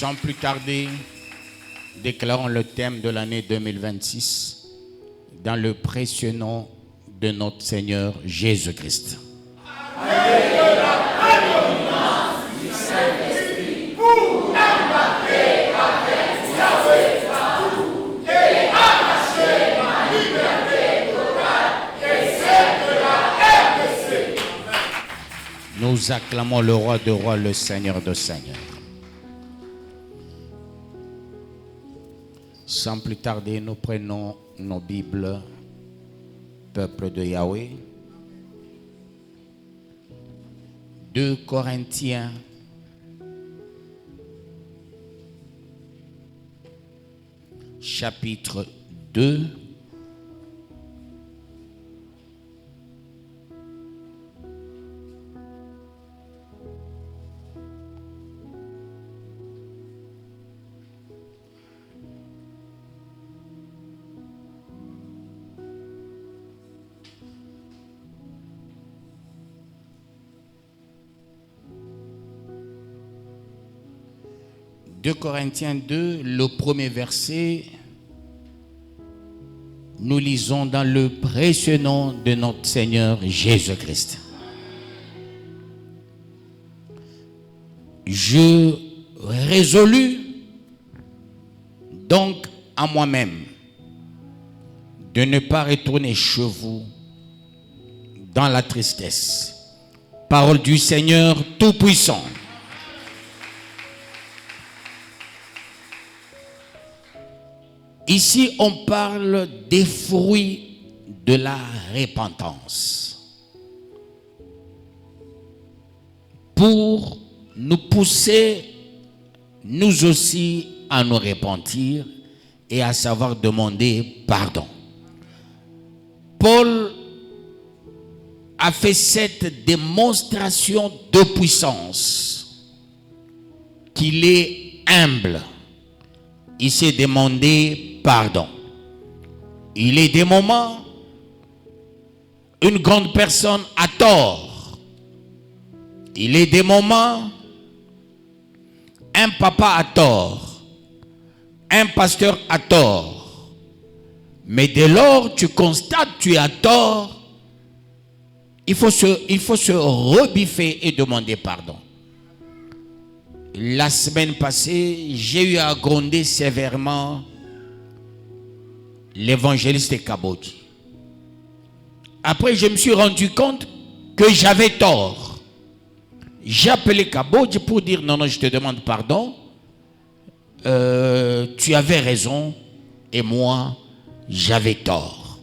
Sans plus tarder, déclarons le thème de l'année 2026 dans le précieux nom de notre Seigneur Jésus-Christ. Nous acclamons le roi de rois, le Seigneur de seigneurs. Sans plus tarder, nous prenons nos Bibles, peuple de Yahweh. 2 Corinthiens, chapitre 2. « 2 Corinthiens 2, le premier verset, nous lisons dans le précieux nom de notre Seigneur Jésus-Christ. Je résolus donc à moi-même de ne pas retourner chez vous dans la tristesse. Parole du Seigneur Tout-Puissant. Ici, on parle des fruits de la repentance. Pour nous pousser, nous aussi, à nous repentir et à savoir demander pardon. Paul a fait cette démonstration de puissance, qu'il est humble. Il s'est demandé pardon. Il est des moments, une grande personne a tort. Il est des moments, un papa a tort. Un pasteur a tort. Mais dès lors tu constates que tu as tort, il faut se rebiffer et demander pardon. La semaine passée, j'ai eu à gronder sévèrement l'évangéliste Kabodji. Après, je me suis rendu compte que j'avais tort. J'ai appelé Kabodji pour dire non, je te demande pardon. Tu avais raison et moi, j'avais tort.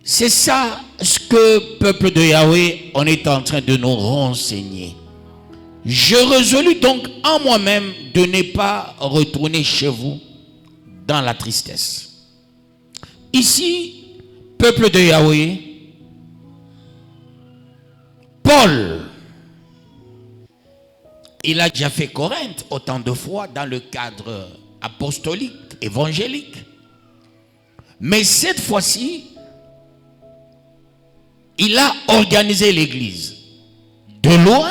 C'est ça ce que, peuple de Yahweh, on est en train de nous renseigner. Je résolus donc en moi-même de ne pas retourner chez vous dans la tristesse. Ici, peuple de Yahweh, Paul, il a déjà fait Corinthe autant de fois dans le cadre apostolique, évangélique. Mais cette fois-ci, il a organisé l'église de loin.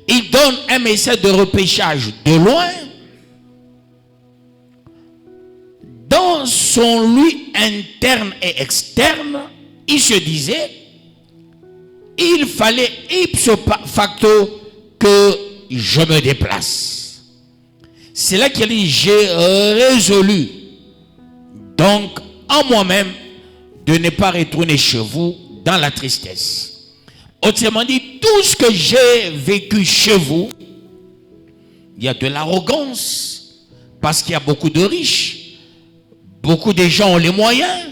Il donne un message de repêchage de loin. Dans son lui interne et externe, il se disait, il fallait ipso facto que je me déplace. C'est là qu'il dit, j'ai résolu donc en moi-même de ne pas retourner chez vous dans la tristesse. Autrement dit, tout ce que j'ai vécu chez vous, il y a de l'arrogance, parce qu'il y a beaucoup de riches, beaucoup de gens ont les moyens.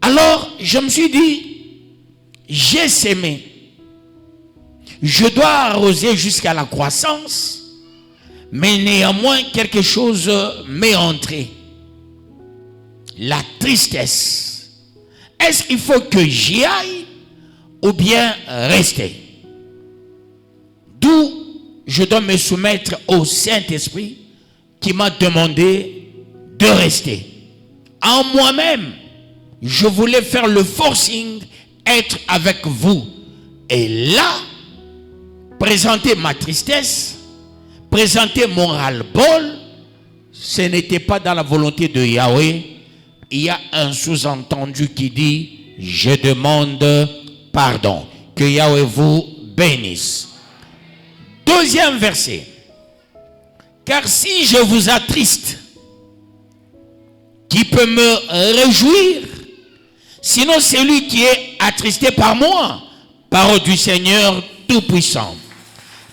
Alors, je me suis dit, j'ai sémé, je dois arroser jusqu'à la croissance, mais néanmoins quelque chose m'est entré. La tristesse. Est-ce qu'il faut que j'y aille ou bien rester? D'où je dois me soumettre au Saint-Esprit qui m'a demandé de rester. En moi-même, je voulais faire le forcing, être avec vous. Et là, présenter ma tristesse, présenter mon ras-le-bol, ce n'était pas dans la volonté de Yahweh. Il y a un sous-entendu qui dit, je demande pardon. Que Yahweh vous bénisse. Deuxième verset. Car si je vous attriste, qui peut me réjouir? Sinon celui qui est attristé par moi. Parole du Seigneur Tout-Puissant.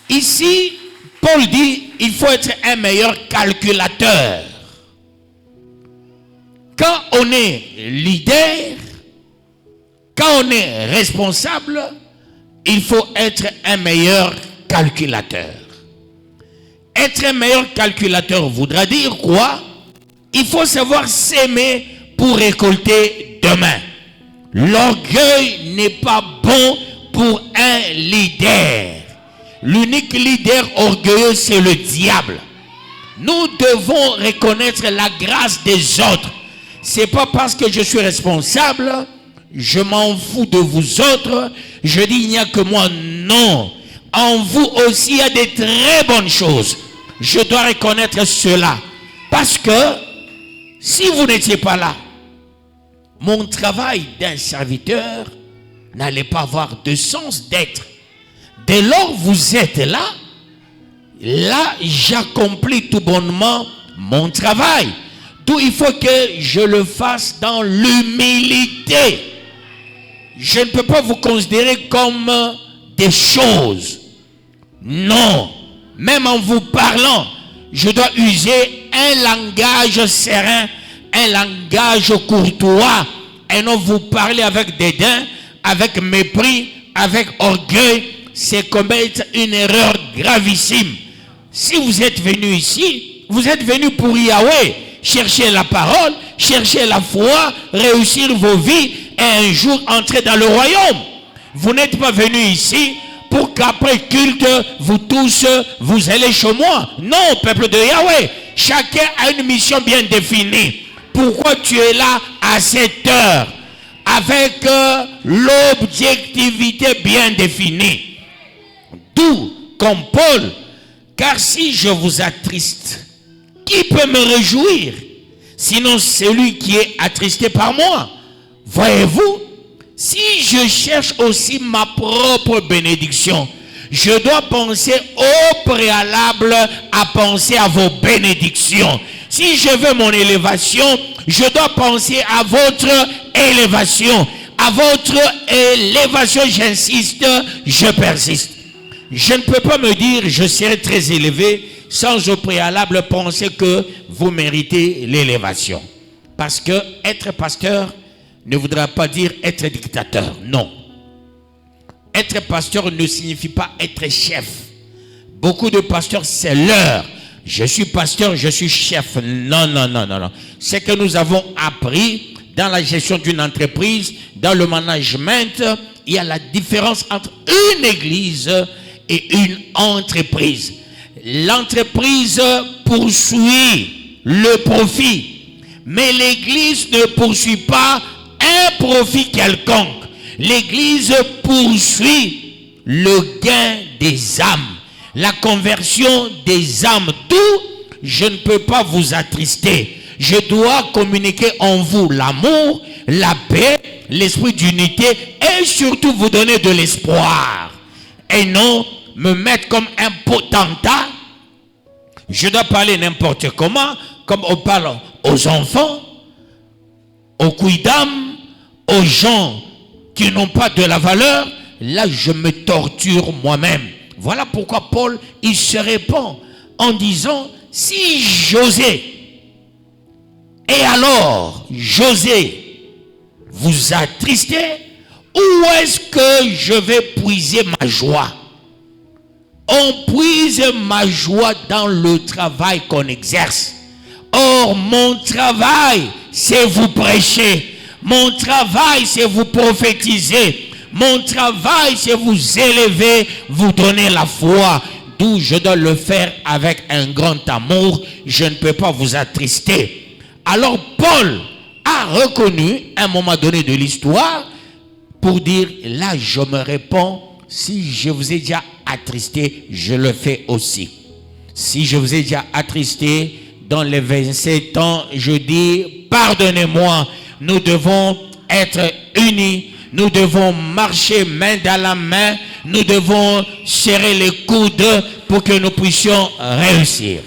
Ici, Paul dit, il faut être un meilleur calculateur. Quand on est leader, quand on est responsable, il faut être un meilleur calculateur. Être un meilleur calculateur voudra dire quoi? Il faut savoir s'aimer pour récolter demain. L'orgueil n'est pas bon pour un leader. L'unique leader orgueilleux, c'est le diable. Nous devons reconnaître la grâce des autres. C'est pas parce que je suis responsable, je m'en fous de vous autres, je dis il n'y a que moi. Non. En vous aussi, il y a des très bonnes choses. Je dois reconnaître cela. Parce que, si vous n'étiez pas là, mon travail d'un serviteur n'allait pas avoir de sens d'être. Dès lors vous êtes là, j'accomplis tout bonnement mon travail. D'où il faut que je le fasse dans l'humilité. Je ne peux pas vous considérer comme des choses. Non. Même en vous parlant, je dois user un langage serein, un langage courtois, et non vous parler avec dédain, avec mépris, avec orgueil. C'est commettre une erreur gravissime. Si vous êtes venu ici, vous êtes venu pour Yahweh, chercher la parole, chercher la foi, réussir vos vies et un jour entrer dans le royaume. Vous n'êtes pas venu ici pour qu'après culte, vous tous, vous allez chez moi. Non, peuple de Yahweh, chacun a une mission bien définie. Pourquoi tu es là à cette heure? Avec l'objectivité bien définie. D'où, comme Paul, car si je vous attriste, qui peut me réjouir? Sinon celui qui est attristé par moi. Voyez-vous, si je cherche aussi ma propre bénédiction, je dois penser au préalable à penser à vos bénédictions. Si je veux mon élévation, je dois penser à votre élévation. À votre élévation, j'insiste, je persiste. Je ne peux pas me dire je serai très élevé sans au préalable penser que vous méritez l'élévation. Parce que être pasteur ne voudra pas dire être dictateur. Non. Être pasteur ne signifie pas être chef. Beaucoup de pasteurs, c'est leur. Je suis pasteur, je suis chef. Non, non, non, non, non. C'est que nous avons appris dans la gestion d'une entreprise, dans le management, il y a la différence entre une église et une entreprise. L'entreprise poursuit le profit, mais l'église ne poursuit pas un profit quelconque. L'église poursuit le gain des âmes, la conversion des âmes. D'où je ne peux pas vous attrister. Je dois communiquer en vous l'amour, la paix, l'esprit d'unité et surtout vous donner de l'espoir. Et non me mettre comme un potentat. Je dois parler n'importe comment, comme on parle aux enfants, aux quidam, aux gens qui n'ont pas de la valeur. Là, je me torture moi-même. Voilà pourquoi Paul, il se répand en disant, si José, et alors José vous attristait, où est-ce que je vais puiser ma joie? On puise ma joie dans le travail qu'on exerce. Or, mon travail, c'est vous prêcher. Mon travail, c'est vous prophétiser. Mon travail, c'est vous élever, vous donner la foi. D'où je dois le faire avec un grand amour. Je ne peux pas vous attrister. Alors, Paul a reconnu, à un moment donné de l'histoire, pour dire, là, je me réponds, si je vous ai déjà attristé, je le fais aussi. Si je vous ai déjà attristé dans les 27 ans, je dis pardonnez-moi. Nous devons être unis. Nous devons marcher main dans la main. Nous devons serrer les coudes pour que nous puissions réussir.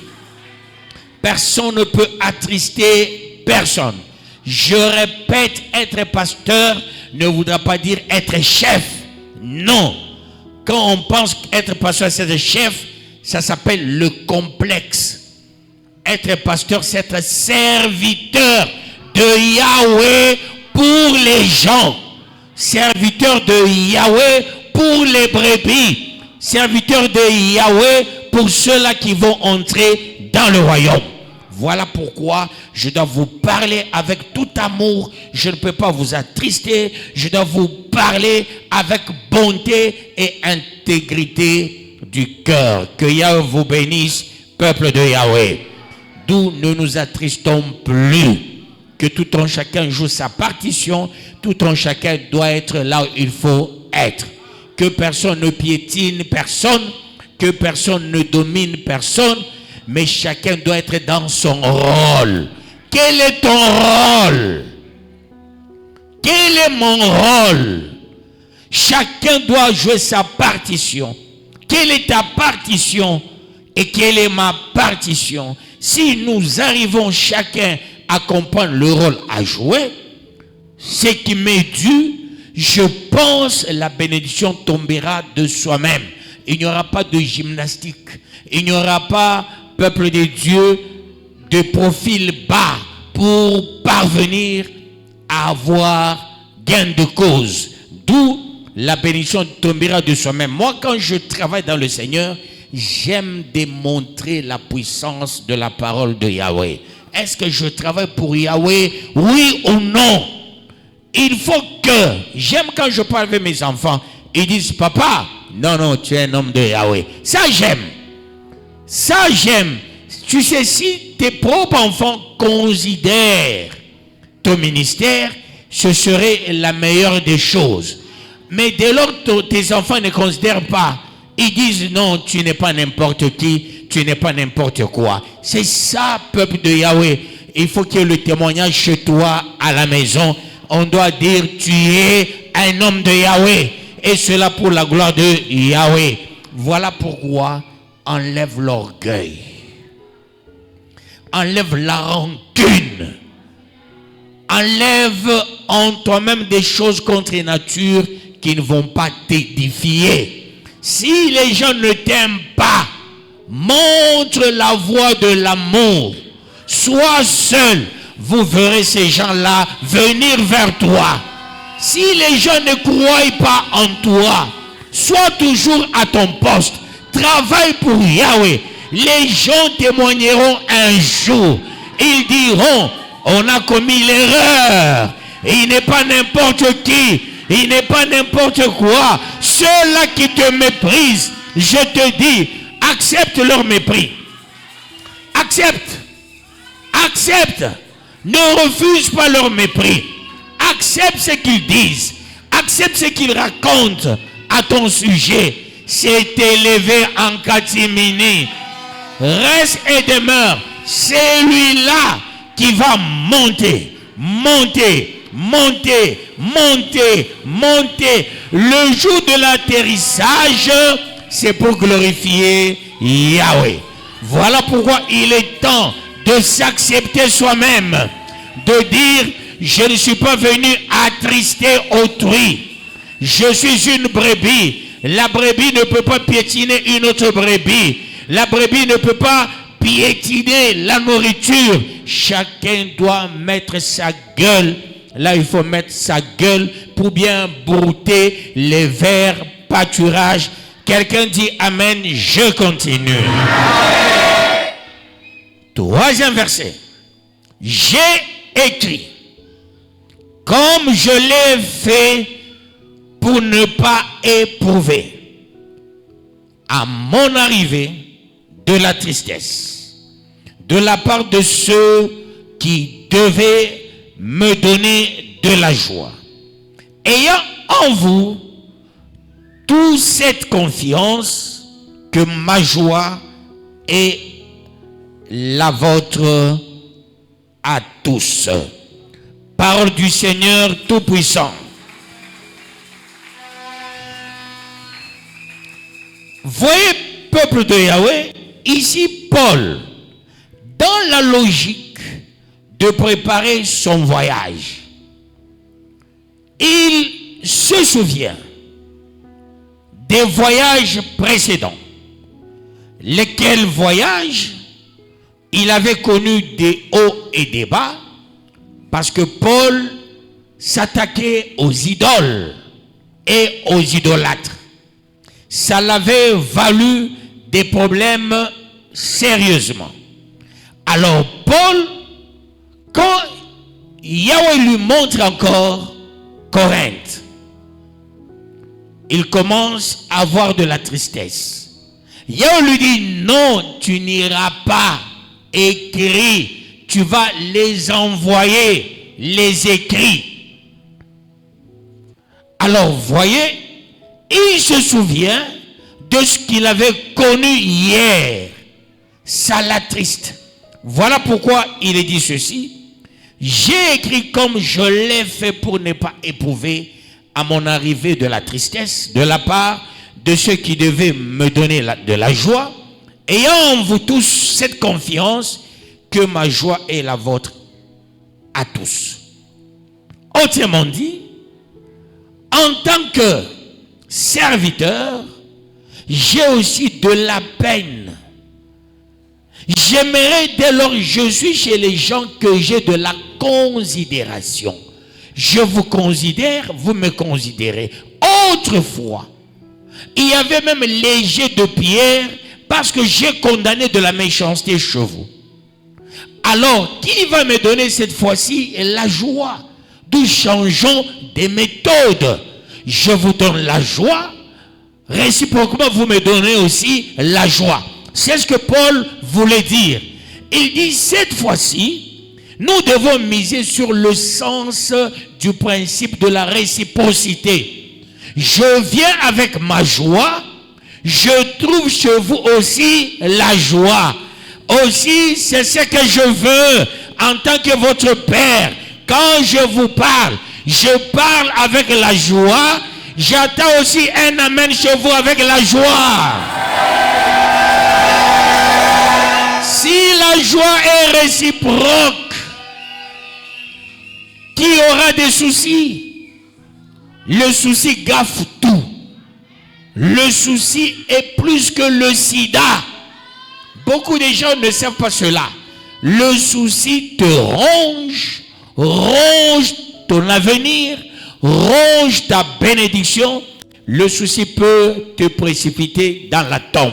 Personne ne peut attrister personne. Je répète, être pasteur ne voudra pas dire être chef. Non. Quand on pense qu'être pasteur, c'est être chef, ça s'appelle le complexe. Être pasteur, c'est être serviteur de Yahweh pour les gens. Serviteur de Yahweh pour les brebis. Serviteur de Yahweh pour ceux-là qui vont entrer dans le royaume. Voilà pourquoi je dois vous parler avec tout amour. Je ne peux pas vous attrister. Je dois vous parler avec bonté et intégrité du cœur. Que Yahweh vous bénisse, peuple de Yahweh. D'où ne nous attristons plus. Que tout un chacun joue sa partition. Tout un chacun doit être là où il faut être. Que personne ne piétine personne. Que personne ne domine personne. Mais chacun doit être dans son rôle. Quel est ton rôle? Quel est mon rôle? Chacun doit jouer sa partition. Quelle est ta partition et quelle est ma partition? Si nous arrivons chacun à comprendre le rôle à jouer, ce qui m'est dû, je pense la bénédiction tombera de soi-même. Il n'y aura pas de gymnastique. Il n'y aura pas, peuple de Dieu, de profil bas pour parvenir à avoir gain de cause. D'où la bénédiction tombera de soi-même. Moi, quand je travaille dans le Seigneur, j'aime démontrer la puissance de la parole de Yahweh. Est-ce que je travaille pour Yahweh? Oui ou non? Il faut que, j'aime quand je parle avec mes enfants, ils disent, papa, non, tu es un homme de Yahweh. Ça, j'aime. Ça, j'aime. Tu sais, si tes propres enfants considèrent ton ministère, ce serait la meilleure des choses. Mais dès lors que tes enfants ne considèrent pas, ils disent non, tu n'es pas n'importe qui, tu n'es pas n'importe quoi. C'est ça, peuple de Yahweh. Il faut qu'il y ait le témoignage chez toi à la maison. On doit dire tu es un homme de Yahweh. Et cela pour la gloire de Yahweh. Voilà pourquoi enlève l'orgueil. Enlève la rancune. Enlève en toi-même des choses contre nature qui ne vont pas t'édifier. Si les gens ne t'aiment pas, montre la voie de l'amour. Sois seul. Vous verrez ces gens-là venir vers toi. Si les gens ne croient pas en toi, sois toujours à ton poste. Travaille pour Yahweh. Les gens témoigneront un jour. Ils diront, on a commis l'erreur. Il n'est pas n'importe qui. Il n'est pas n'importe quoi. Ceux-là qui te méprisent, je te dis, accepte leur mépris. Accepte. Accepte. Ne refuse pas leur mépris. Accepte ce qu'ils disent. Accepte ce qu'ils racontent à ton sujet. C'est élevé en catimini. Reste et demeure. C'est lui-là qui va monter. Monter. Monter. Monter. Monter. Le jour de l'atterrissage, c'est pour glorifier Yahweh. Voilà pourquoi il est temps de s'accepter soi-même. De dire, je ne suis pas venu attrister autrui. Je suis une brebis. La brebis ne peut pas piétiner une autre brebis. La brebis ne peut pas piétiner la nourriture. Chacun doit mettre sa gueule. Là, il faut mettre sa gueule pour bien brouter les verts pâturages. Quelqu'un dit Amen, je continue. Troisième verset. J'ai écrit, comme je l'ai fait pour ne pas éprouver à mon arrivée de la tristesse, de la part de ceux qui devaient me donner de la joie. Ayant en vous toute cette confiance, que ma joie est la vôtre à tous. Parole du Seigneur Tout-Puissant. Voyez, peuple de Yahweh, ici Paul, dans la logique de préparer son voyage, il se souvient des voyages précédents, lesquels voyages il avait connu des hauts et des bas, parce que Paul s'attaquait aux idoles et aux idolâtres. Ça l'avait valu des problèmes sérieusement. Alors Paul, quand Yahweh lui montre encore Corinthe, il commence à avoir de la tristesse. Yahweh lui dit, non, tu n'iras pas écrire, tu vas les envoyer, les écrits. Alors, voyez, il se souvient de ce qu'il avait connu hier. Ça l'attriste. Voilà pourquoi il est dit ceci. J'ai écrit comme je l'ai fait pour ne pas éprouver à mon arrivée de la tristesse de la part de ceux qui devaient me donner de la joie, ayant en vous tous cette confiance que ma joie est la vôtre à tous. Autrement dit, en tant que serviteur, j'ai aussi de la peine. J'aimerais dès lors que je suis chez les gens que j'ai de la considération. Je vous considère, vous me considérez. Autrefois, il y avait même les jets de pierre parce que j'ai condamné de la méchanceté chez vous. Alors, qui va me donner cette fois-ci la joie? Nous changeons des méthodes. Je vous donne la joie, réciproquement vous me donnez aussi la joie. C'est ce que Paul voulait dire. Il dit, cette fois-ci, nous devons miser sur le sens du principe de la réciprocité. Je viens avec ma joie, je trouve chez vous aussi la joie. Aussi, c'est ce que je veux en tant que votre Père. Quand je vous parle, je parle avec la joie. J'attends aussi un amen chez vous avec la joie. Si la joie est réciproque, qui aura des soucis? Le souci gaffe tout. Le souci est plus que le sida. Beaucoup de gens ne savent pas cela. Le souci te ronge, ronge ton avenir, ronge ta bénédiction. Le souci peut te précipiter dans la tombe.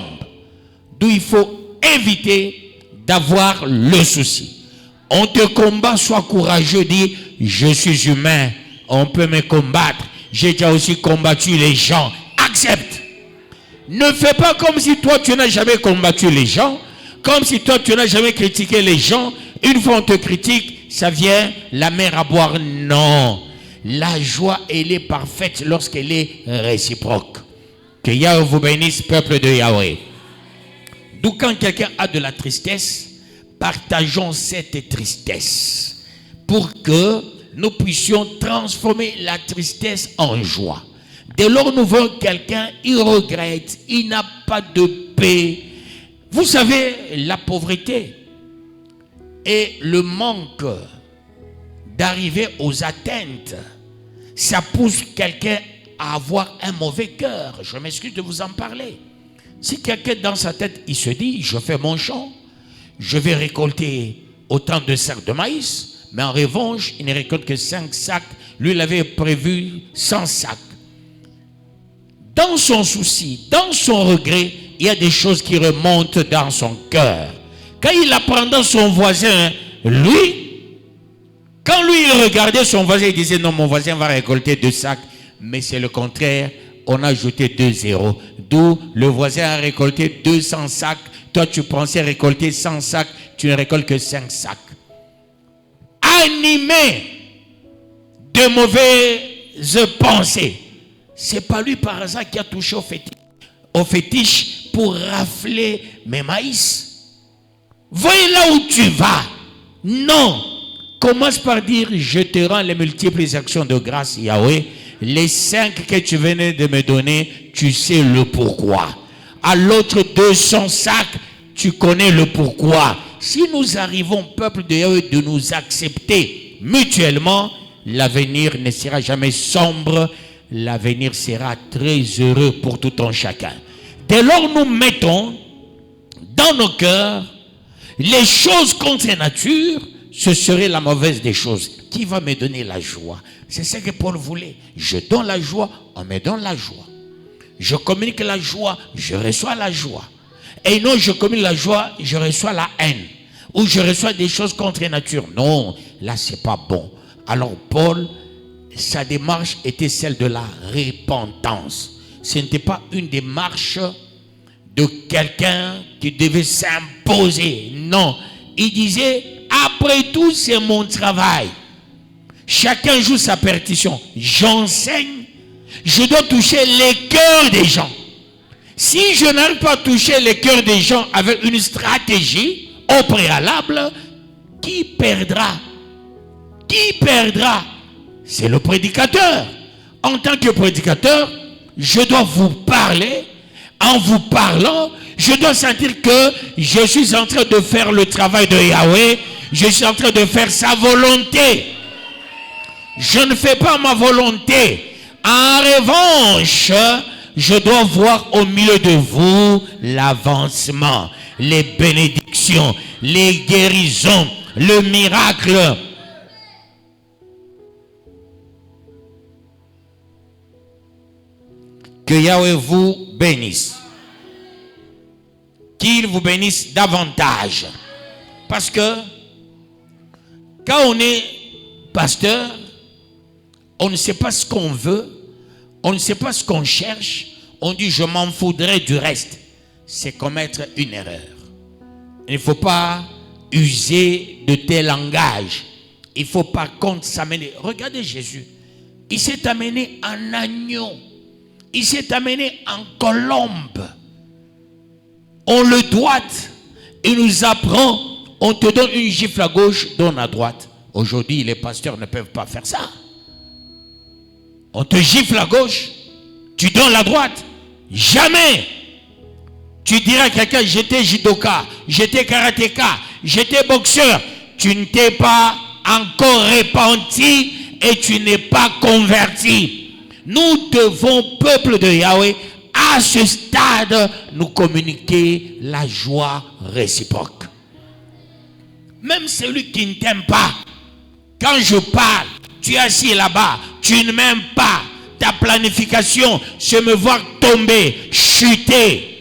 D'où il faut éviter d'avoir le souci. On te combat, sois courageux, dis je suis humain, on peut me combattre. J'ai déjà aussi combattu les gens. Accepte. Ne fais pas comme si toi tu n'as jamais combattu les gens, comme si toi tu n'as jamais critiqué les gens. Une fois on te critique, ça vient la mer à boire. Non. La joie, elle est parfaite lorsqu'elle est réciproque. Que Yahweh vous bénisse, peuple de Yahweh. D'où quand quelqu'un a de la tristesse, partageons cette tristesse pour que nous puissions transformer la tristesse en joie. Dès lors nous voyons quelqu'un, il regrette, il n'a pas de paix. Vous savez, la pauvreté et le manque d'arriver aux atteintes, ça pousse quelqu'un à avoir un mauvais cœur. Je m'excuse de vous en parler. Si quelqu'un dans sa tête, il se dit, je fais mon champ, je vais récolter autant de sacs de maïs, mais en revanche, il ne récolte que 5 sacs. Lui, il avait prévu 100 sacs. Dans son souci, dans son regret, il y a des choses qui remontent dans son cœur. Quand il apprend dans son voisin, quand lui il regardait son voisin, il disait non, mon voisin va récolter 2 sacs, mais c'est le contraire, on a ajouté 2 zéros. D'où le voisin a récolté 200 sacs, toi tu pensais récolter 100 sacs, tu ne récoltes que 5 sacs. Animé de mauvaises pensées. C'est pas lui par hasard qui a touché au fétiche pour rafler mes maïs. Voyez là où tu vas. Non. Commence par dire, je te rends les multiples actions de grâce, Yahweh. Les 5 que tu venais de me donner, tu sais le pourquoi. À l'autre 200 sacs, tu connais le pourquoi. Si nous arrivons, peuple de Yahweh, de nous accepter mutuellement, l'avenir ne sera jamais sombre. L'avenir sera très heureux pour tout un chacun. Dès lors, nous mettons dans nos cœurs les choses contre nature, ce serait la mauvaise des choses. Qui va me donner la joie? C'est ce que Paul voulait. Je donne la joie, on me donne la joie. Je communique la joie, je reçois la joie. Et non, je communique la joie, je reçois la haine. Ou je reçois des choses contre nature. Non, là, c'est pas bon. Alors, Paul, sa démarche était celle de la repentance. Ce n'était pas une démarche de quelqu'un qui devait s'imposer. Non, il disait, après tout, c'est mon travail. Chacun joue sa partition. J'enseigne, je dois toucher les cœurs des gens. Si je n'arrive pas à toucher les cœurs des gens avec une stratégie au préalable, qui perdra? Qui perdra? C'est le prédicateur. En tant que prédicateur, je dois vous parler. En vous parlant, je dois sentir que je suis en train de faire le travail de Yahweh. Je suis en train de faire sa volonté. Je ne fais pas ma volonté. En revanche, je dois voir au milieu de vous l'avancement, les bénédictions, les guérisons, le miracle. Que Yahweh vous bénisse. Qu'il vous bénisse davantage. Parce que quand on est pasteur, on ne sait pas ce qu'on veut, on ne sait pas ce qu'on cherche, on dit je m'en foudrais du reste. C'est commettre une erreur. Il ne faut pas user de tel langage. Il ne faut par contre s'amener. Regardez Jésus. Il s'est amené en agneau. Il s'est amené en colombe. On le doite. Il nous apprend. On te donne une gifle à gauche, donne à droite. Aujourd'hui, les pasteurs ne peuvent pas faire ça. On te gifle à gauche, tu donnes la droite. Jamais. Tu diras à quelqu'un, j'étais judoka, j'étais karatéka, j'étais boxeur. Tu ne t'es pas encore repenti et tu n'es pas converti. Nous devons, peuple de Yahweh, à ce stade, nous communiquer la joie réciproque. Même celui qui ne t'aime pas, quand je parle, tu es assis là-bas, tu ne m'aimes pas, ta planification, c'est me voir tomber, chuter.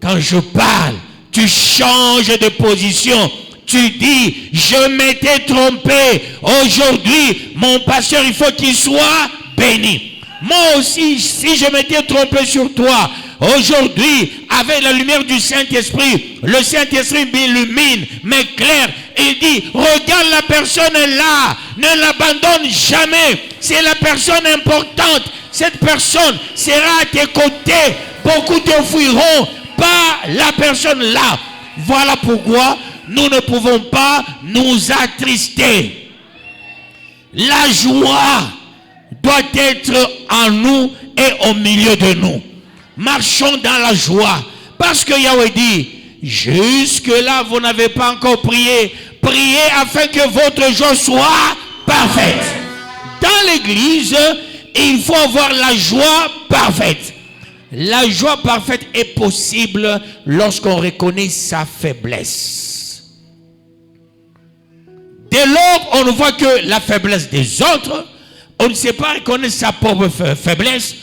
Quand je parle, tu changes de position. Tu dis, je m'étais trompé. Aujourd'hui, mon pasteur, il faut qu'il soit béni. Moi aussi, si je m'étais trompé sur toi, aujourd'hui, avec la lumière du Saint-Esprit, le Saint-Esprit m'illumine, m'éclaire. Il dit, regarde la personne là, ne l'abandonne jamais. C'est la personne importante. Cette personne sera à tes côtés. Beaucoup te fuiront, pas la personne là. Voilà pourquoi nous ne pouvons pas nous attrister. La joie doit être en nous et au milieu de nous. Marchons dans la joie. Parce que Yahweh dit, jusque-là, vous n'avez pas encore prié. Priez afin que votre joie soit parfaite. Dans l'église, il faut avoir la joie parfaite. La joie parfaite est possible lorsqu'on reconnaît sa faiblesse. Dès lors, on voit que la faiblesse des autres, on ne sait pas reconnaître sa propre faiblesse,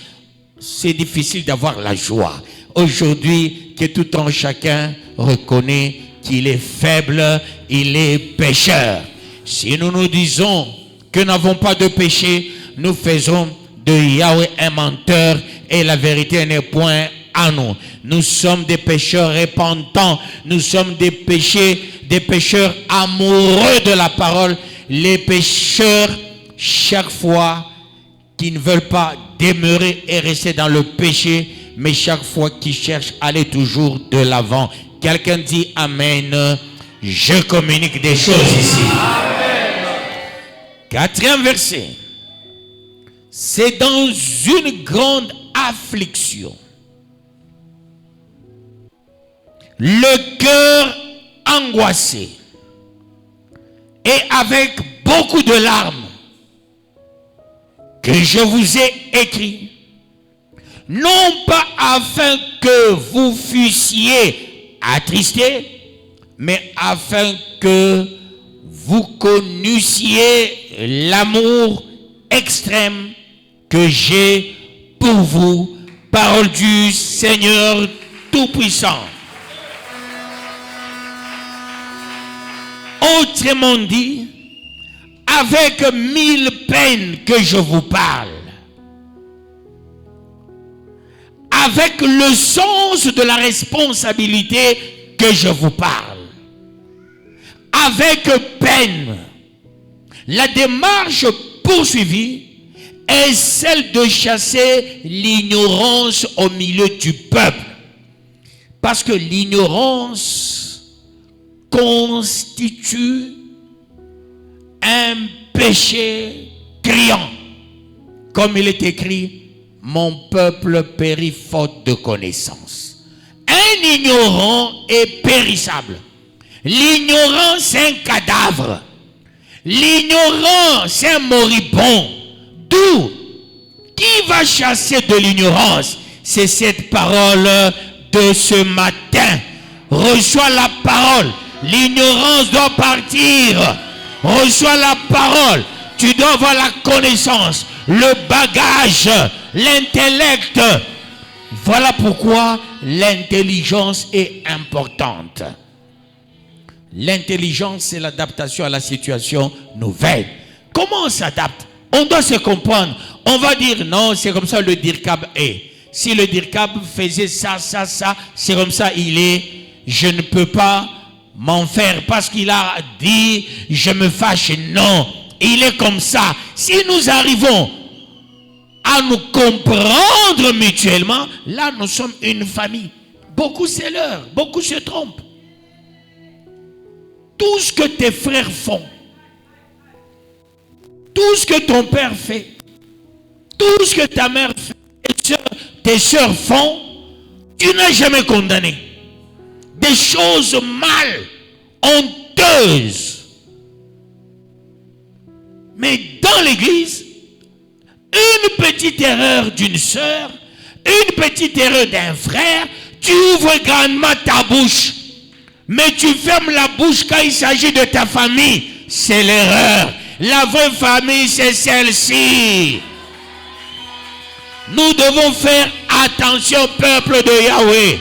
c'est difficile d'avoir la joie. Aujourd'hui, que tout un chacun reconnaît qu'il est faible, il est pécheur. Si nous nous disons que nous n'avons pas de péché, nous faisons de Yahweh un menteur et la vérité n'est point à nous. Nous sommes des pécheurs repentants, nous sommes des pécheurs amoureux de la parole. Les pécheurs, chaque fois, qui ne veulent pas demeurer et rester dans le péché, mais chaque fois qu'il cherche à aller toujours de l'avant. Quelqu'un dit Amen. Je communique des choses ici. Amen. 4e verset. C'est dans une grande affliction, le cœur angoissé et avec beaucoup de larmes que je vous ai écrit, non pas afin que vous fussiez attristés, mais afin que vous connussiez l'amour extrême que j'ai pour vous, parole du Seigneur Tout-Puissant. Autrement dit, avec 1000 peines que je vous parle, avec le sens de la responsabilité que je vous parle, avec peine, la démarche poursuivie est celle de chasser l'ignorance au milieu du peuple. Parce que l'ignorance constitue un péché criant. Comme il est écrit, mon peuple périt faute de connaissance. Un ignorant est périssable. L'ignorant, c'est un cadavre. L'ignorant, c'est un moribond. D'où? Qui va chasser de l'ignorance? C'est cette parole de ce matin. Reçois la parole. L'ignorance doit partir. Reçois la parole. Tu dois avoir la connaissance, le bagage, l'intellect. Voilà pourquoi l'intelligence est importante. L'intelligence, c'est l'adaptation à la situation nouvelle. Comment on s'adapte? On doit se comprendre. On va dire non, c'est comme ça le DIRCAB est. Si le DIRCAB faisait ça, c'est comme ça il est. Je ne peux pas m'en faire parce qu'il a dit je me fâche. Non, il est comme ça. Si nous arrivons à nous comprendre mutuellement, là nous sommes une famille. Beaucoup s'élèvent, beaucoup se trompent. Tout ce que tes frères font, tout ce que ton père fait, tout ce que ta mère fait, tes soeurs font, tu n'as jamais condamné. Des choses mal, honteuses. Mais dans l'église, une petite erreur d'une sœur, une petite erreur d'un frère, tu ouvres grandement ta bouche. Mais tu fermes la bouche quand il s'agit de ta famille. C'est l'erreur. La vraie famille, c'est celle-ci. Nous devons faire attention, peuple de Yahweh.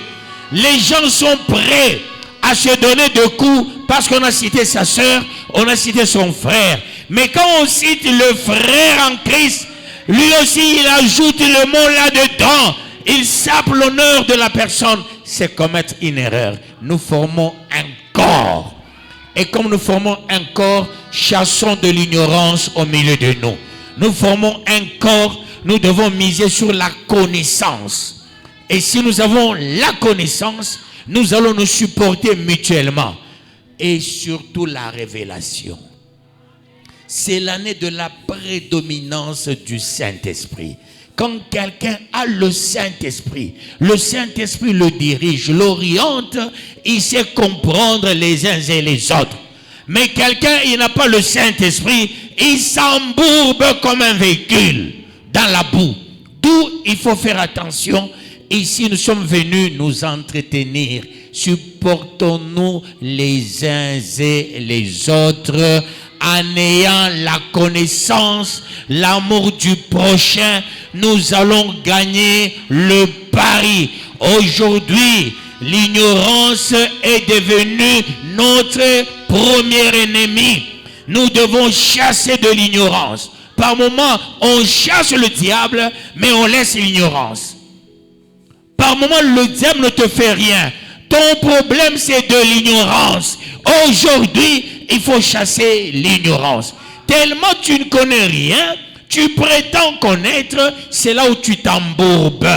Les gens sont prêts à se donner de coups parce qu'on a cité sa soeur, on a cité son frère. Mais quand on cite le frère en Christ, lui aussi il ajoute le mot là-dedans. Il sape l'honneur de la personne. C'est commettre une erreur. Nous formons un corps. Et comme nous formons un corps, chassons de l'ignorance au milieu de nous. Nous formons un corps, nous devons miser sur la connaissance. Et si nous avons la connaissance, nous allons nous supporter mutuellement. Et surtout la révélation. C'est l'année de la prédominance du Saint-Esprit. Quand quelqu'un a le Saint-Esprit le dirige, l'oriente, il sait comprendre les uns et les autres. Mais quelqu'un, il n'a pas le Saint-Esprit, il s'embourbe comme un véhicule dans la boue. D'où il faut faire attention. Ici, nous sommes venus nous entretenir. Supportons-nous les uns et les autres en ayant la connaissance, l'amour du prochain. Nous allons gagner le pari. Aujourd'hui, l'ignorance est devenue notre premier ennemi. Nous devons chasser de l'ignorance. Par moments, on chasse le diable, mais on laisse l'ignorance. Par moments, le diable ne te fait rien. Ton problème, c'est de l'ignorance. Aujourd'hui, il faut chasser l'ignorance. Tellement tu ne connais rien, tu prétends connaître, c'est là où tu t'embourbes.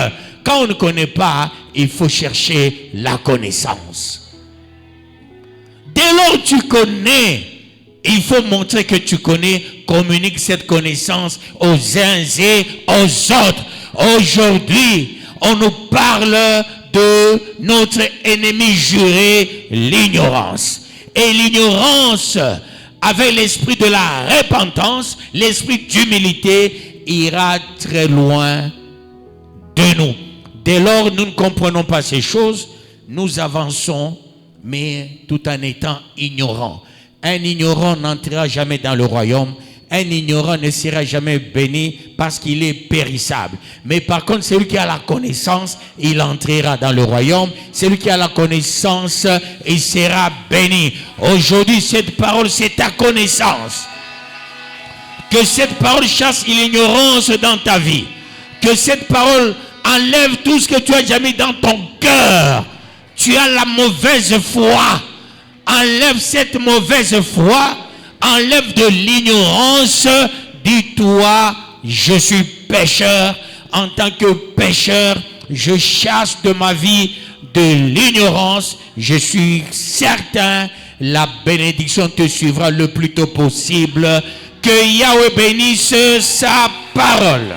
quand on ne connaît pas, il faut chercher la connaissance. Dès lors que tu connais, il faut montrer que tu connais, communique cette connaissance aux uns et aux autres. Aujourd'hui, on nous parle de notre ennemi juré, l'ignorance. Et l'ignorance, avec l'esprit de la repentance, l'esprit d'humilité, ira très loin de nous. Dès lors, nous ne comprenons pas ces choses, nous avançons, mais tout en étant ignorants. Un ignorant n'entrera jamais dans le royaume. Un ignorant ne sera jamais béni parce qu'il est périssable. Mais par contre, celui qui a la connaissance, il entrera dans le royaume. Celui qui a la connaissance, il sera béni. Aujourd'hui, cette parole, c'est ta connaissance. Que cette parole chasse l'ignorance dans ta vie. Que cette parole enlève tout ce que tu as déjà mis dans ton cœur. Tu as la mauvaise foi. Enlève cette mauvaise foi. Enlève de l'ignorance. Dis-toi, je suis pécheur. En tant que pécheur, je chasse de ma vie de l'ignorance. Je suis certain, la bénédiction te suivra le plus tôt possible. Que Yahweh bénisse sa parole.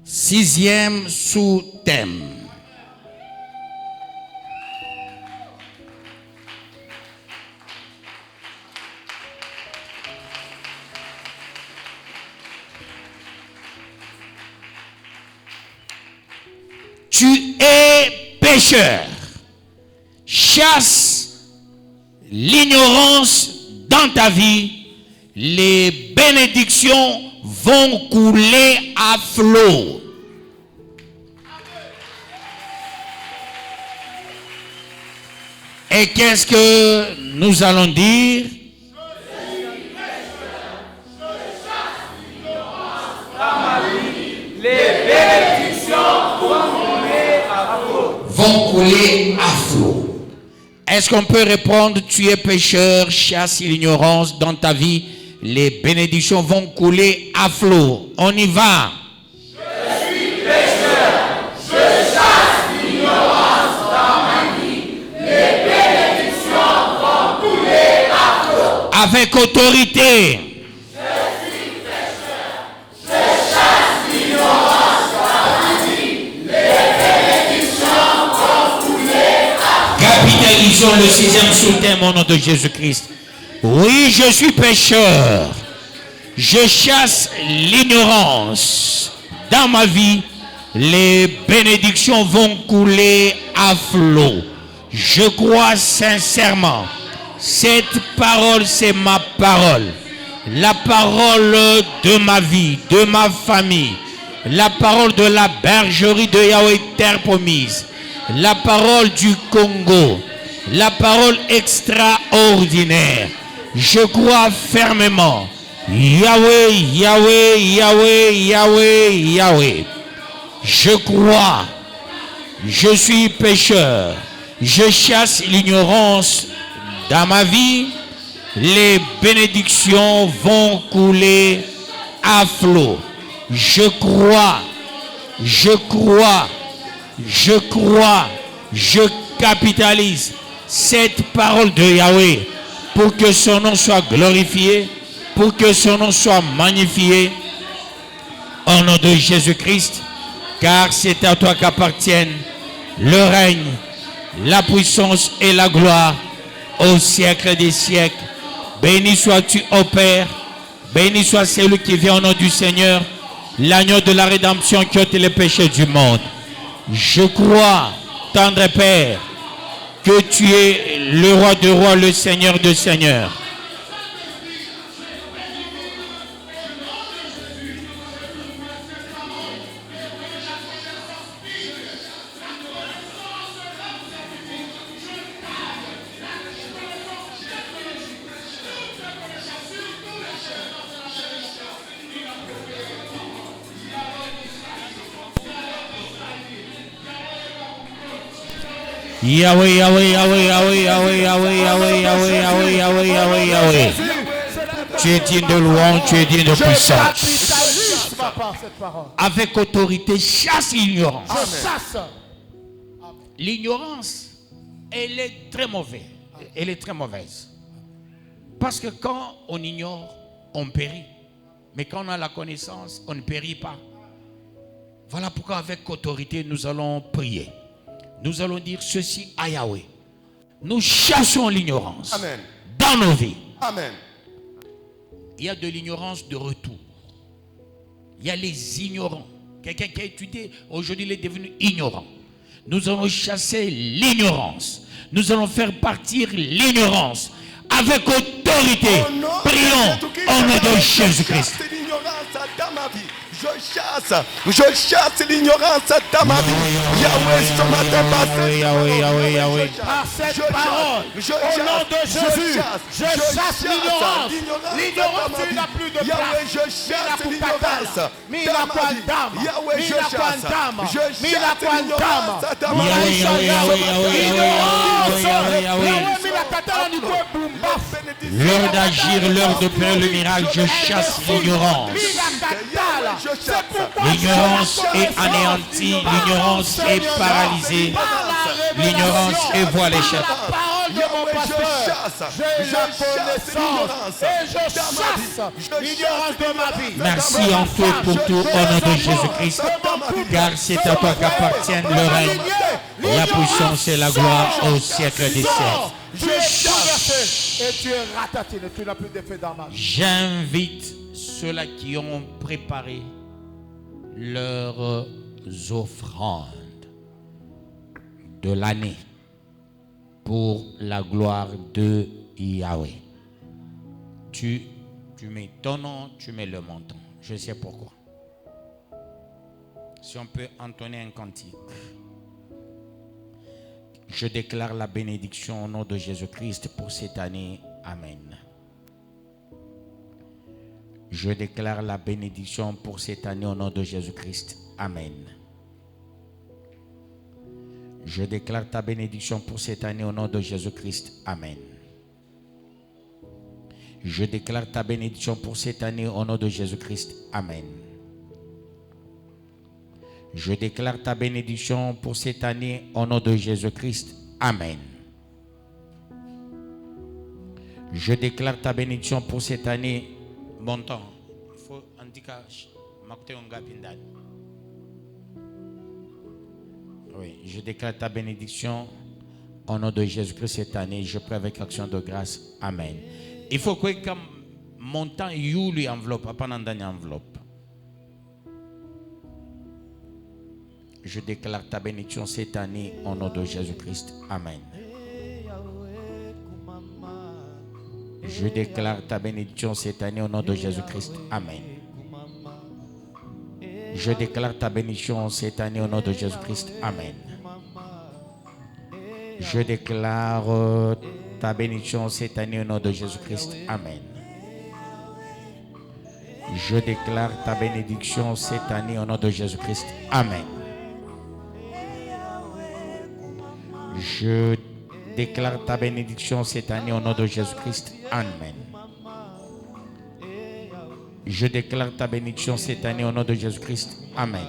Sixième sous-thème. Tu es pécheur. Chasse l'ignorance dans ta vie. Les bénédictions vont couler à flot. Et qu'est-ce que nous allons dire? Les bénédictions vont couler à flot. Est-ce qu'on peut répondre, tu es pécheur, chasse l'ignorance dans ta vie, les bénédictions vont couler à flot. On y va. Je suis pécheur, je chasse l'ignorance dans ma vie, les bénédictions vont couler à flot. Avec autorité. Je suis pécheur, je chasse l'ignorance dans ma vie, les bénédictions vont couler à flot. Capitalisons le sixième sous-thème au nom de Jésus-Christ. Oui, je suis pécheur. Je chasse l'ignorance. Dans ma vie, les bénédictions vont couler à flot. Je crois sincèrement. Cette parole, c'est ma parole. La parole de ma vie, de ma famille. La parole de la bergerie de Yahweh Terre Promise. La parole du Congo. La parole extraordinaire. Je crois fermement. Yahweh, Yahweh, Yahweh, Yahweh, Yahweh. Je crois. Je suis pécheur. Je chasse l'ignorance dans ma vie. Les bénédictions vont couler à flot. Je crois. Je crois. Je crois. Je capitalise cette parole de Yahweh pour que son nom soit glorifié, pour que son nom soit magnifié, au nom de Jésus-Christ, car c'est à toi qu'appartiennent le règne, la puissance et la gloire au siècle des siècles. Béni sois-tu, ô Père, béni soit celui qui vient au nom du Seigneur, l'agneau de la rédemption qui ôte les péchés du monde. Je crois, tendre Père, que tu es le roi de rois, le Seigneur de seigneurs. Yahweh, Yahweh, Yahweh, Yahweh, Yahweh, Yahweh, Yahweh, Yahweh, Yahweh, Yahweh, Yahweh, Yahweh. Tu es digne de louange, tu es digne de puissance. Avec autorité, chasse l'ignorance. L'ignorance, elle est très mauvaise. Elle est très mauvaise. Parce que quand on ignore, on périt. Mais quand on a la connaissance, on ne périt pas. Voilà pourquoi avec autorité, nous allons prier. Nous allons dire ceci à Yahweh. Nous chassons l'ignorance. Amen. Dans nos vies. Amen. Il y a de l'ignorance de retour. Il y a les ignorants. Quelqu'un qui a étudié, aujourd'hui il est devenu ignorant. Nous allons chasser l'ignorance. Nous allons faire partir l'ignorance. Avec autorité. Prions au nom de Jésus-Christ. Je chasse l'ignorance dans ma vie. Yahweh, ce matin, Yahweh. Par cette parole, au nom de Jésus, je chasse l'ignorance. L'ignorance, tu n'as plus de place. Je chasse l'ignorance. L'heure d'agir, l'heure de faire le miracle, je chasse l'ignorance. L'ignorance est anéantie, l'ignorance est paralysée, l'ignorance est voilée. Je chasse l'ignorance de ma vie. Merci en tout et pour tout au nom de Jésus-Christ, car c'est à toi qu'appartiennent le règne, la puissance et la gloire au siècle des siècles. Tu es traversé et tu es ratatiné, tu n'as plus d'effet dans ma vie. J'invite ceux-là qui ont préparé leurs offrandes de l'année pour la gloire de Yahweh. Tu mets ton nom, tu mets le montant. Je sais pourquoi. Si on peut entonner un cantique. Je déclare la bénédiction au nom de Jésus-Christ pour cette année. Amen. Je déclare la bénédiction pour cette année au nom de Jésus-Christ. Amen. Je déclare ta bénédiction pour cette année au nom de Jésus-Christ. Amen. Je déclare ta bénédiction pour cette année au nom de Jésus-Christ. Amen. Je déclare ta bénédiction pour cette année au nom de Jésus-Christ. Amen. Je déclare ta bénédiction pour cette année. Bon temps. Il faut indiquer. Oui, je déclare ta bénédiction au nom de Jésus-Christ cette année. Je prie avec action de grâce. Amen. Il faut que comme montant you lui enveloppe, pas dans une enveloppe. Je déclare ta bénédiction cette année au nom de Jésus-Christ. Amen. Je déclare ta bénédiction cette année au nom de Jésus-Christ. Amen. Je déclare ta bénédiction cette année au nom de Jésus-Christ. Amen. Je déclare ta bénédiction cette année au nom de Jésus-Christ. Amen. Je déclare ta bénédiction cette année au nom de Jésus-Christ. Amen. Je déclare ta bénédiction cette année au nom de Jésus-Christ. Amen. Je déclare ta bénédiction cette année au nom de Jésus-Christ. Amen.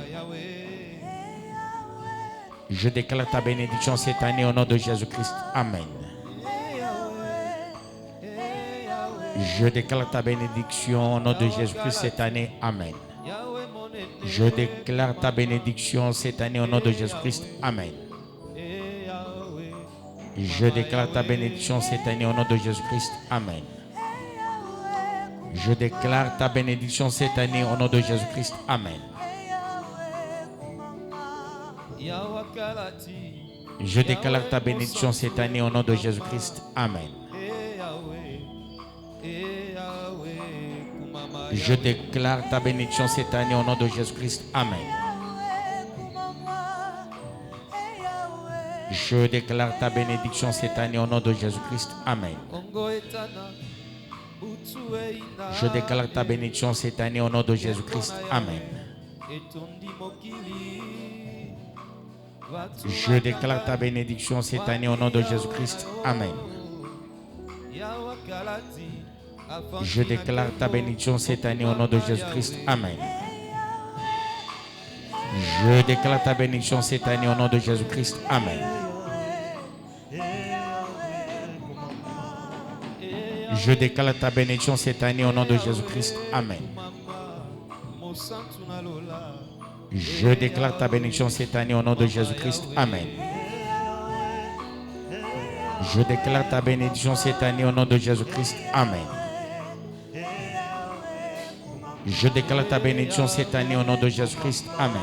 Je déclare ta bénédiction cette année au nom de Jésus-Christ. Amen. Je déclare ta bénédiction au nom de Jésus-Christ cette année. Amen. Je déclare ta bénédiction cette année au nom de Jésus-Christ. Amen. Je déclare ta bénédiction cette année au nom de Jésus-Christ. Amen. Je déclare ta bénédiction cette année au nom de Jésus-Christ. Amen. Je déclare ta bénédiction cette année au nom de Jésus-Christ. Amen. Je déclare ta bénédiction cette année au nom de Jésus-Christ. Amen. Je déclare ta bénédiction cette année au nom de Jésus-Christ. Amen. Je déclare ta bénédiction cette année au nom de Jésus-Christ. Amen. Je déclare ta bénédiction cette année au nom de Jésus-Christ. Amen. Je déclare ta bénédiction cette année au nom de Jésus-Christ. Amen. Je déclare ta bénédiction cette année au nom de Jésus-Christ. Amen. Je déclare ta bénédiction cette année au nom de Jésus-Christ. Amen. Je déclare ta bénédiction cette année au nom de Jésus-Christ. Amen. Je déclare ta bénédiction cette année au nom de Jésus-Christ. Amen. Je déclare ta bénédiction cette année au nom de Jésus-Christ. Amen.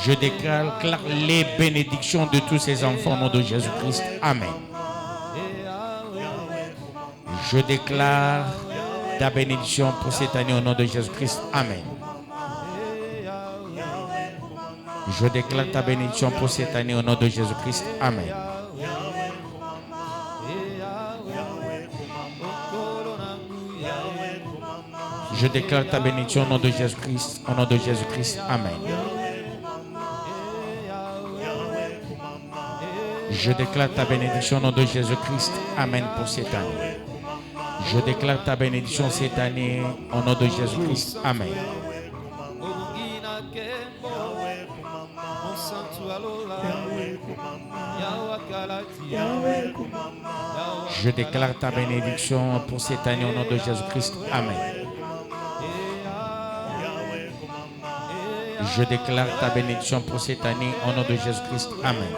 Je déclare les bénédictions de tous ces enfants au nom de Jésus-Christ. Amen. Je déclare ta bénédiction pour cette année au nom de Jésus-Christ. Amen. Je déclare ta bénédiction pour cette année au nom de Jésus-Christ. Amen. Je déclare ta bénédiction au nom de Jésus-Christ. Au nom de Jésus-Christ. Amen. Je déclare ta bénédiction au nom de Jésus-Christ. Amen pour cette année. Je déclare ta bénédiction cette année au nom de Jésus-Christ. Amen. Je déclare ta bénédiction pour cette année au nom de Jésus-Christ. Amen. Je déclare ta bénédiction pour cette année au nom de Jésus-Christ. Amen.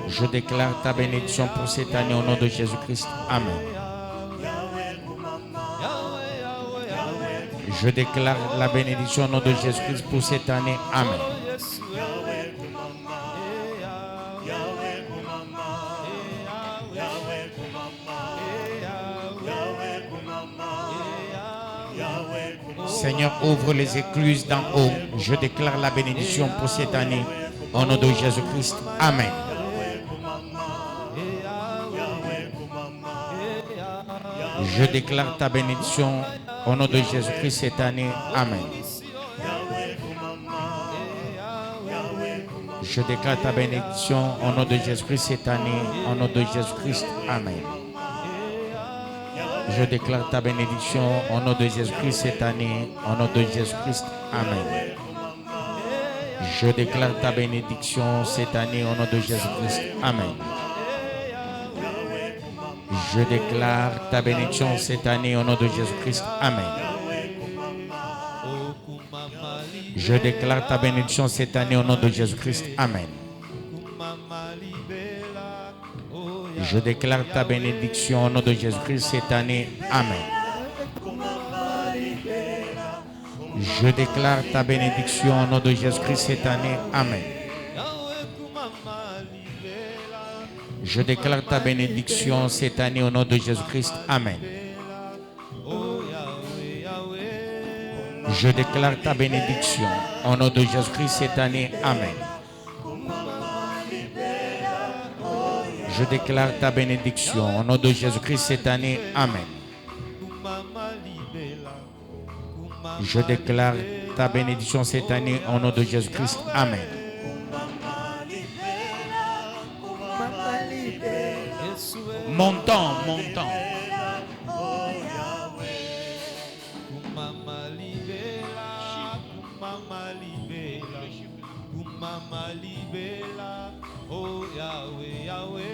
Je déclare ta bénédiction pour cette année au nom de Jésus-Christ. Amen. Je déclare la bénédiction au nom de Jésus-Christ pour cette année. Amen. Seigneur, ouvre les écluses d'en haut. Je déclare la bénédiction pour cette année au nom de Jésus-Christ. Amen. Je déclare ta bénédiction au nom de Jésus-Christ cette année. Amen. Je déclare ta bénédiction au nom de Jésus-Christ cette année. Au nom de Jésus-Christ. Amen. Je déclare ta bénédiction au nom de Jésus-Christ cette année. Au nom de Jésus-Christ. Amen. Je déclare ta bénédiction cette année au nom de Jésus-Christ. Amen. Je déclare ta bénédiction cette année au nom de Jésus-Christ. Amen. Je déclare ta bénédiction cette année au nom de Jésus-Christ. Amen. Je déclare ta bénédiction au nom de Jésus-Christ cette année. Amen. Je déclare ta bénédiction au nom de Jésus-Christ cette année. Amen. Je déclare ta bénédiction cette année au nom de Jésus-Christ. Amen. Je déclare ta bénédiction au nom de Jésus-Christ cette année. Amen. Je déclare ta bénédiction au nom de Jésus-Christ cette année. Amen. Je déclare ta bénédiction cette année au nom de Jésus-Christ. Amen. Montant.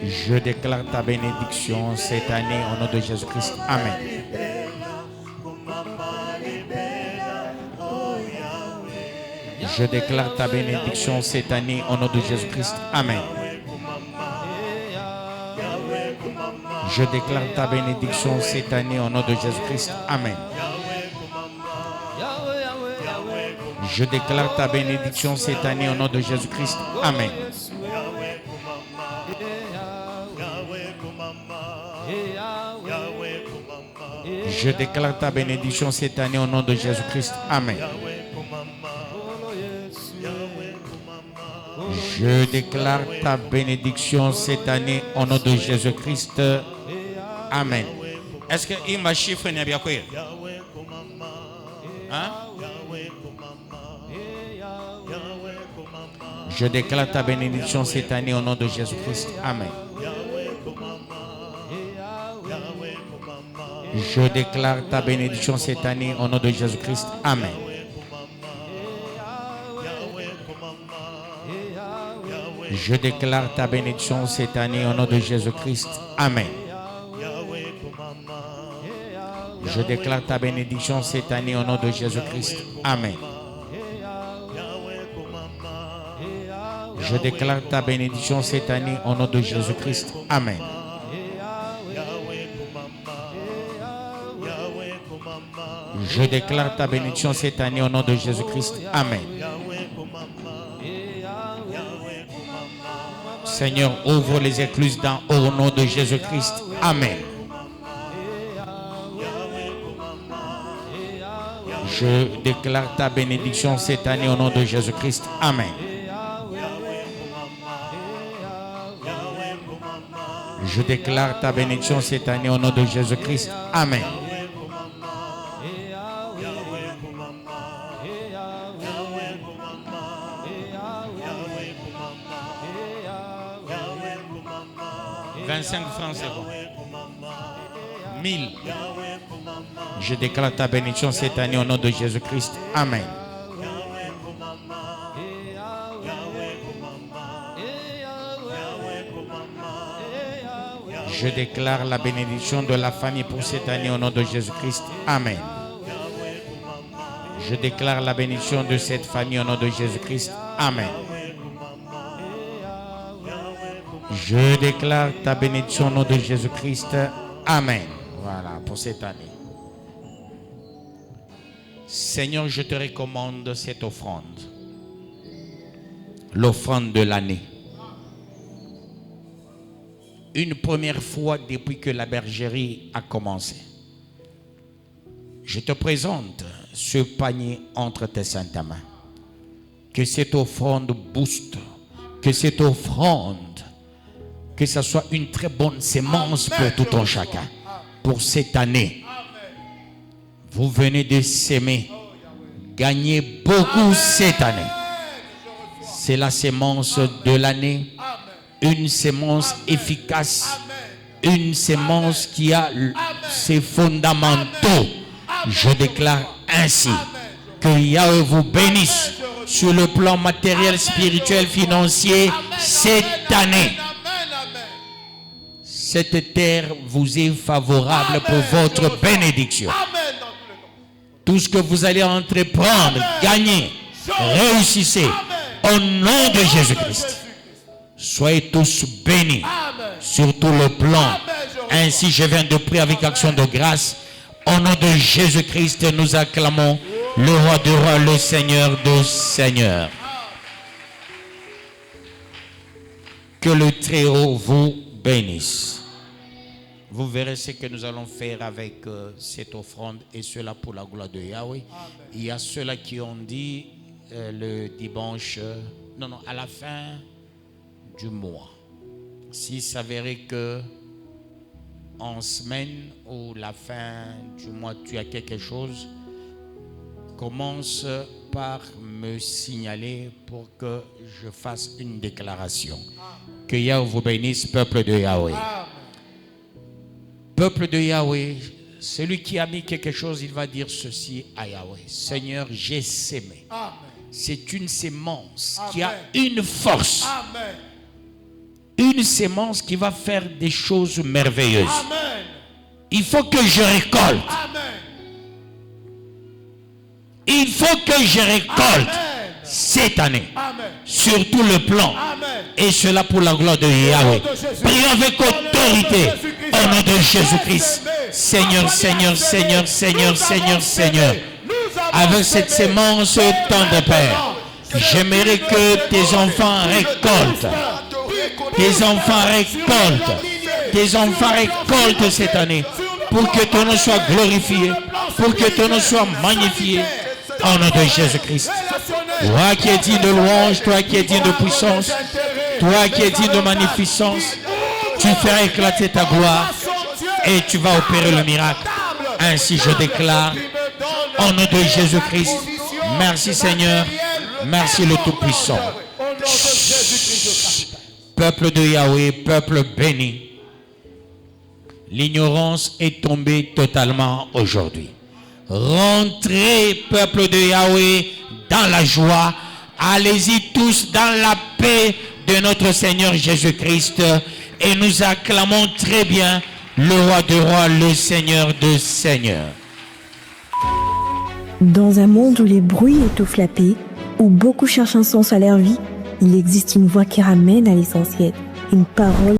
Je déclare ta bénédiction cette année au nom de Jésus-Christ. Amen. Je déclare ta bénédiction cette année au nom de Jésus-Christ. Amen. Je déclare ta bénédiction cette année au nom de Jésus-Christ. Amen. Je déclare ta bénédiction cette année au nom de Jésus-Christ. Amen. Je déclare ta bénédiction cette année au nom de Jésus-Christ. Amen. Je déclare ta bénédiction cette année au nom de Jésus-Christ. Amen. Est-ce qu'il m'a chiffré bien quoi? Hein? Je déclare ta bénédiction cette année au nom de Jésus-Christ. Amen. Je déclare ta bénédiction cette année au nom de Jésus-Christ. Amen. Je déclare ta bénédiction cette année au nom de Jésus-Christ. Amen. Je déclare ta bénédiction cette année au nom de Jésus-Christ. Amen. Je déclare ta bénédiction cette année au nom de Jésus-Christ. Amen. Je déclare ta bénédiction cette année au nom de Jésus-Christ. Amen. Seigneur, ouvre les écluses d'en haut au nom de Jésus-Christ. Amen. Je déclare ta bénédiction cette année au nom de Jésus-Christ. Amen. Je déclare ta bénédiction cette année au nom de Jésus-Christ. Amen. « 25 francs, c'est bon. 1000. Je déclare ta bénédiction cette année au nom de Jésus-Christ. Amen. Je déclare la bénédiction de la famille pour cette année au nom de Jésus-Christ. Amen. Je déclare la bénédiction de cette famille au nom de Jésus-Christ. Amen. Je déclare ta bénédiction au nom de Jésus-Christ. Amen. Voilà, pour cette année. Seigneur, je te recommande cette offrande. L'offrande de l'année. Une première fois depuis que la bergerie a commencé. Je te présente ce panier entre tes saintes mains. Que cette offrande booste. Que cette offrande, que ce soit une très bonne sémence pour tout un chacun. Pour cette année. Vous venez de s'aimer. Gagner beaucoup cette année. C'est la sémence de l'année. Une sémence efficace. Une sémence qui a ses fondamentaux. Je déclare ainsi que Yahweh vous bénisse sur le plan matériel, spirituel, financier cette année. Cette terre vous est favorable pour votre bénédiction. Tout ce que vous allez entreprendre, gagner, réussissez au nom de Jésus-Christ. Soyez tous bénis sur tout le plan. Ainsi, je viens de prier avec action de grâce. Au nom de Jésus-Christ, nous acclamons le roi de rois, le Seigneur de seigneurs. Que le Très-Haut vous bénisse. Vous verrez ce que nous allons faire avec cette offrande et cela pour la gloire de Yahweh. Il y a ceux-là qui ont dit le dimanche, à la fin du mois. S'il s'avérait que en semaine ou la fin du mois tu as quelque chose, commence par me signaler pour que je fasse une déclaration. Que Yahweh vous bénisse, peuple de Yahweh. Peuple de Yahweh, celui qui a mis quelque chose, il va dire ceci à Yahweh. Seigneur, j'ai sémé. c'est une sémence Amen. qui a une force. Amen. Une sémence qui va faire des choses merveilleuses. Amen. Il faut que je récolte. Amen. Il faut que je récolte Amen. cette année. Amen. Sur tout le plan. Amen. Et cela pour la gloire de Yahweh. Prions avec autorité. Au nom de Jésus-Christ. Seigneur, Seigneur, Seigneur, Seigneur, Seigneur, Seigneur. Avec cette sémence tendre, Père, j'aimerais que tes enfants récoltent. Tes enfants récoltent. Tes enfants récoltent cette année. Pour que ton nom soit glorifié. Pour que ton nom soit magnifié. Au nom de Jésus-Christ. Toi qui es digne de louange, toi qui es digne de puissance, toi qui es digne de magnificence, tu feras éclater ta gloire et tu vas opérer le miracle. Ainsi je déclare, au nom de Jésus-Christ, merci Seigneur, merci le Tout-Puissant. Peuple de Yahweh, peuple béni, l'ignorance est tombée totalement aujourd'hui. Rentrez, peuple de Yahweh, dans la joie. Allez-y tous dans la paix de notre Seigneur Jésus-Christ. Et nous acclamons très bien le roi de rois, le Seigneur de seigneurs. Dans un monde où les bruits étouffent la paix, où beaucoup cherchent un sens à leur vie, il existe une voix qui ramène à l'essentiel, une parole